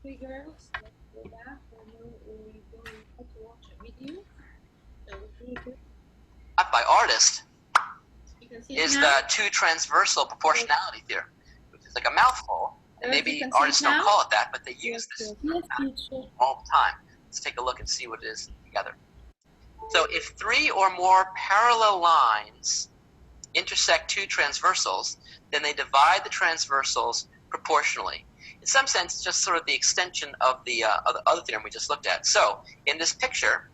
Okay, girls, let's go back. I know we're going to watch a video. So here you By artist can see is it the now. two transversal proportionality theorem, which is like a mouthful, and Girls, you maybe can see artists it don't now. call it that, but they use Yes, this yes, teacher. all the time. Let's take a look and see what it is together. So if three or more parallel lines intersect two transversals, then they divide the transversals proportionally. In some sense, it's just sort of the extension of the other theorem we just looked at. So in this picture,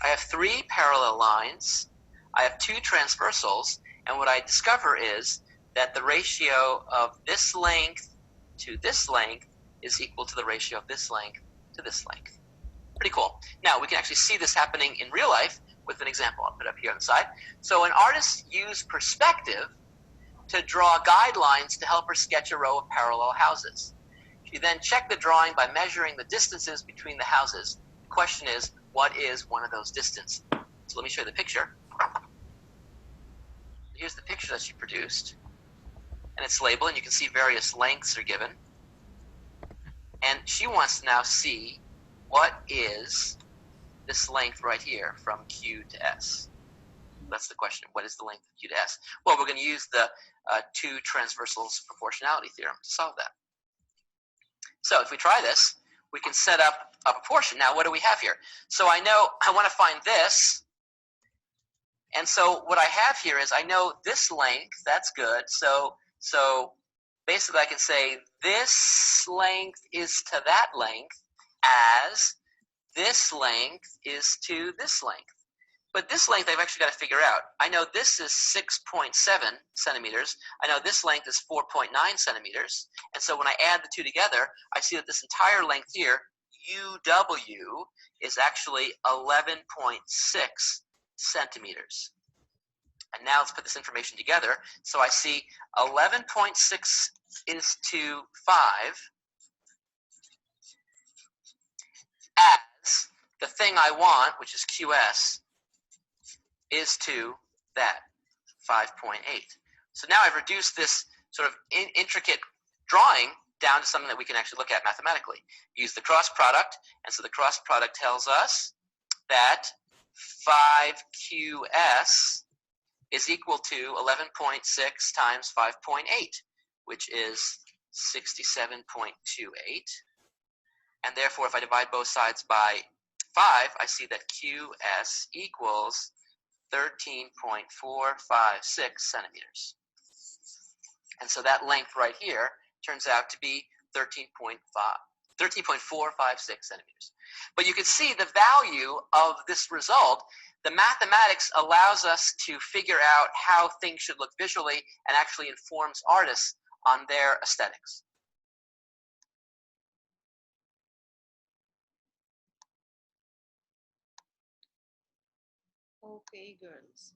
I have three parallel lines, I have two transversals, and what I discover is that the ratio of this length to this length is equal to the ratio of this length to this length. Pretty cool. Now, we can actually see this happening in real life with an example. I'll put it up here on the side. So an artist used perspective to draw guidelines to help her sketch a row of parallel houses. She then checked the drawing by measuring the distances between the houses. The question is, what is one of those distances? So let me show you the picture. Here's the picture that she produced. And it's labeled, and you can see various lengths are given. And she wants to now see what is this length right here from Q to S. That's the question. What is the length of Q to S? Well, we're going to use the two transversals proportionality theorem to solve that. So if we try this, we can set up a proportion. Now, what do we have here? So I know I want to find this. And so what I have here is I know this length. That's good. So basically I can say this length is to that length as this length is to this length. But this length I've actually got to figure out. I know this is 6.7 centimeters. I know this length is 4.9 centimeters. And so when I add the two together, I see that this entire length here, UW, is actually 11.6 centimeters. And now let's put this information together. So I see 11.6 is to 5 as the thing I want, which is QS, is to that 5.8. So now I've reduced this sort of intricate drawing down to something that we can actually look at mathematically. Use the cross product, and so the cross product tells us that 5QS is equal to 11.6 times 5.8, which is 67.28. And therefore, if I divide both sides by 5, I see that QS equals 13.456 centimeters. And so that length right here turns out to be 13.456 centimeters. But you can see the value of this result. The mathematics allows us to figure out how things should look visually and actually informs artists on their aesthetics. Okay, girls.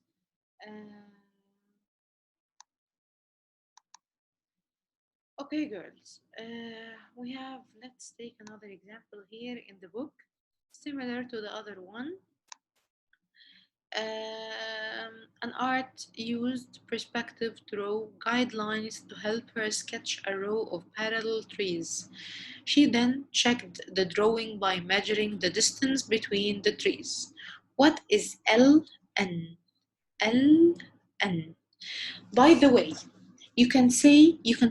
Okay, girls. Let's take another example here in the book, similar to the other one. An art used perspective to draw guidelines to help her sketch a row of parallel trees. She then checked the drawing by measuring the distance between the trees. What is LN? LN. By the way, you can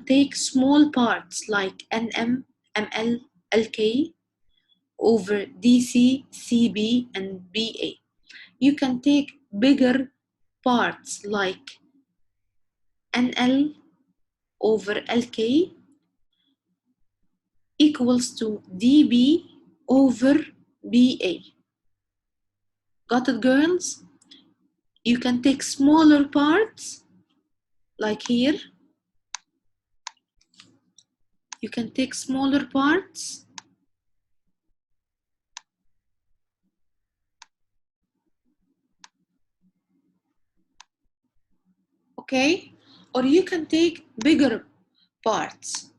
take small parts like NM, ML, LK over DC, CB, and BA. You can take bigger parts like NL over LK equals to DB over BA. Got it, girls? You can take smaller parts like here. You can take smaller parts okay? Or you can take bigger parts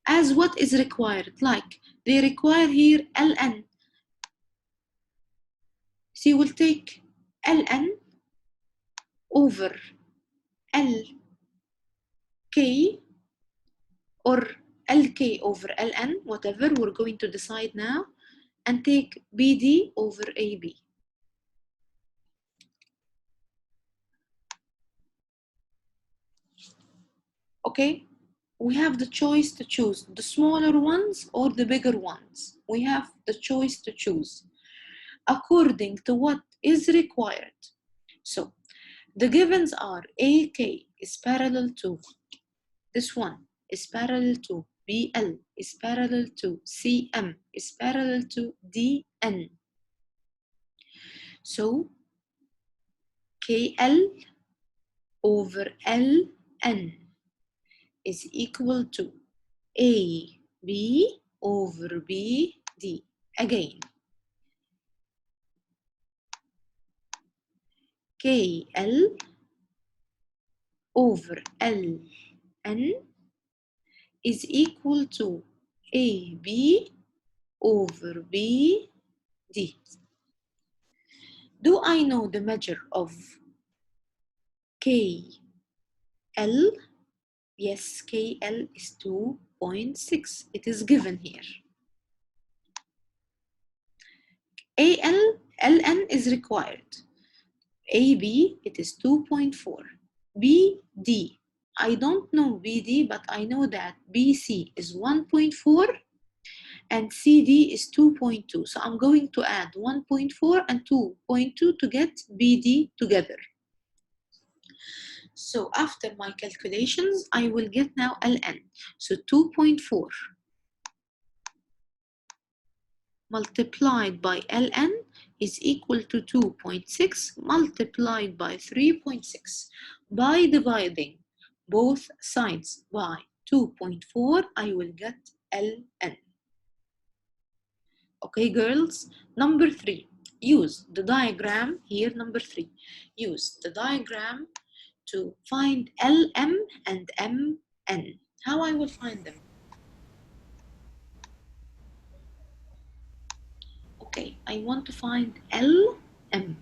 as what is required. Like they require here ln. So you will take ln over lk or LK over LN, whatever, we're going to decide now, and take BD over AB. Okay, we have the choice to choose the smaller ones or the bigger ones. We have the choice to choose according to what is required. So the givens are AK is parallel to this one, is parallel to BL, is parallel to CM, is parallel to DN. So KL over LN is equal to AB over BD. Again, KL over LN is equal to AB over BD. Do I know the measure of KL? Yes, KL is 2.6. It is given here. LN is required. AB, it is 2.4. BD, I don't know BD, but I know that BC is 1.4 and CD is 2.2. So I'm going to add 1.4 and 2.2 to get BD together. So after my calculations, I will get now LN. So 2.4 multiplied by LN is equal to 2.6 multiplied by 3.6. By dividing both sides by 2.4, I will get LN. Okay, girls? Number 3, use the diagram here. Number 3, use the diagram to find LM and MN. How I will find them? Okay, I want to find LM.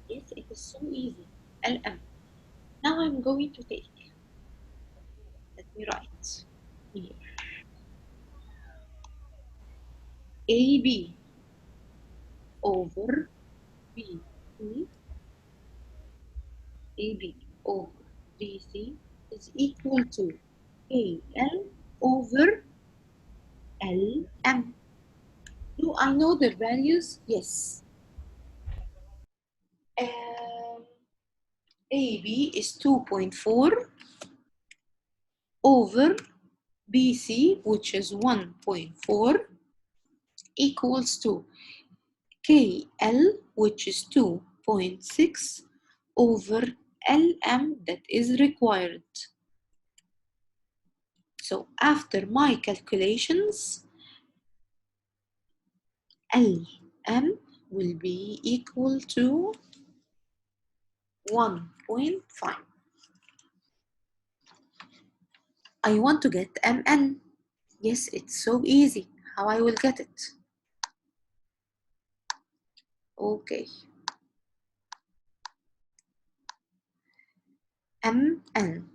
Yes, it is so easy. LM. Now I'm going to take, let me write here, AB over BC, AB over BC is equal to AL over LM. Do I know the values? Yes. AB is 2.4 over BC, which is 1.4, equals to KL, which is 2.6, over LM, that is required. So after my calculations, LM will be equal to 1.5. I want to get MN. Yes, it's so easy. How I will get it? Okay. MN.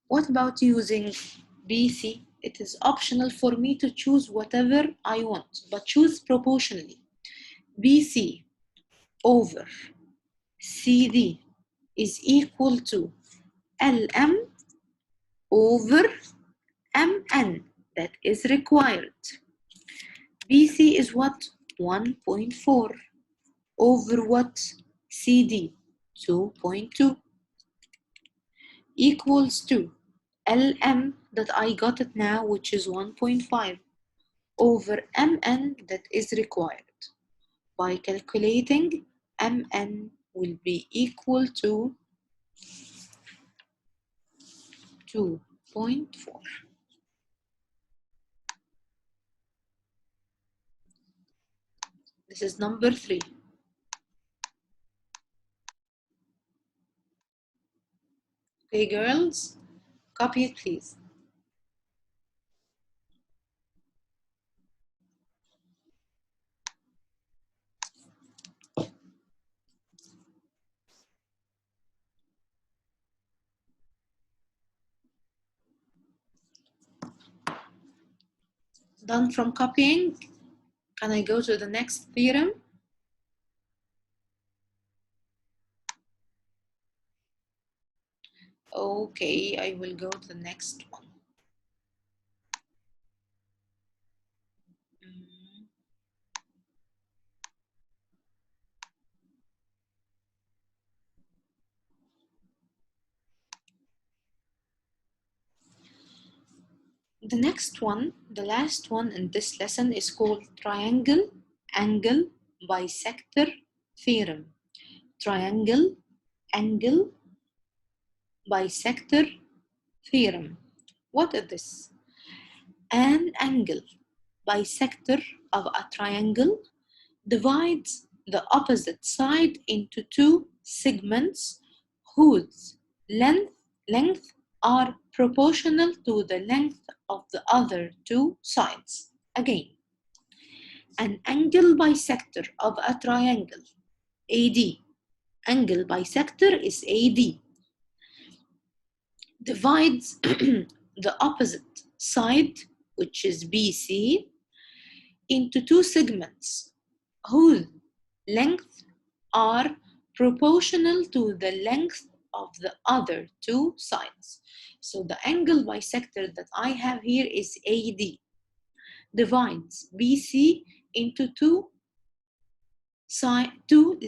What about using BC? It is optional for me to choose whatever I want, but choose proportionally. BC over CD is equal to LM over MN, that is required. BC is what? 1.4 over what? CD, 2.2, equals to LM that I got it now, which is 1.5, over MN that is required. By calculating, MN will be equal to 2.4. This is number 3. Okay, girls, copy it, please. Done from copying. Can I go to the next theorem? Okay, I will go to the next one. The next one, the last one in this lesson, is called triangle angle bisector theorem. Triangle angle bisector theorem. What is this? An angle bisector of a triangle divides the opposite side into two segments whose length are proportional to the length of the other two sides. Again, an angle bisector of a triangle, AD. Angle bisector is AD. Divides the opposite side, which is BC, into two segments whose length are proportional to the length of the other two sides. So the angle bisector that I have here is AD, divides BC into two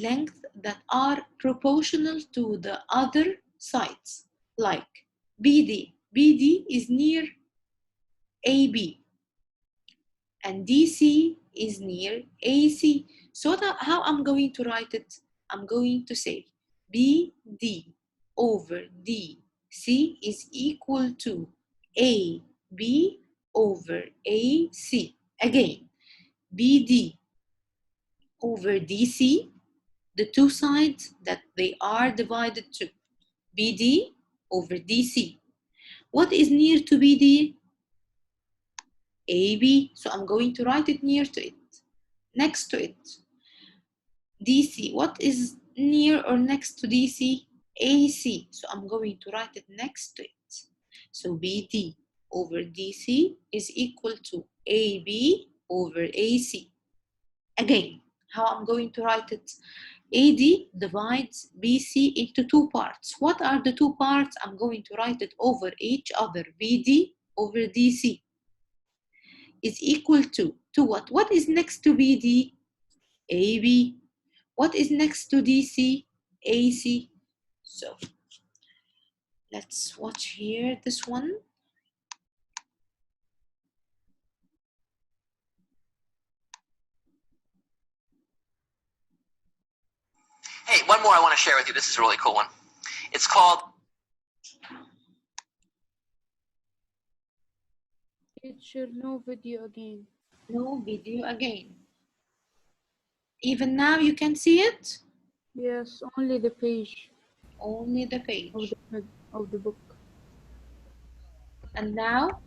lengths that are proportional to the other sides, like BD. BD is near AB, and DC is near AC. So how I'm going to write it? I'm going to say BD over DC is equal to AB over AC. Again, BD over DC, the two sides that they are divided to. BD over DC. What is near to BD? AB. So I'm going to write it near to it, next to it. DC. What is near or next to DC? AC. So I'm going to write it next to it. So BD over DC is equal to AB over AC. Again, how I'm going to write it? AD divides BC into two parts. What are the two parts? I'm going to write it over each other. BD over DC is equal to what? What is next to BD? AB. What is next to DC? AC. So let's watch here this one. Hey, one more I want to share with you. This is a really cool one. It's called... Teacher, no video again. No video again. Even now you can see it? Yes, only the page Only the page. of the book. And now?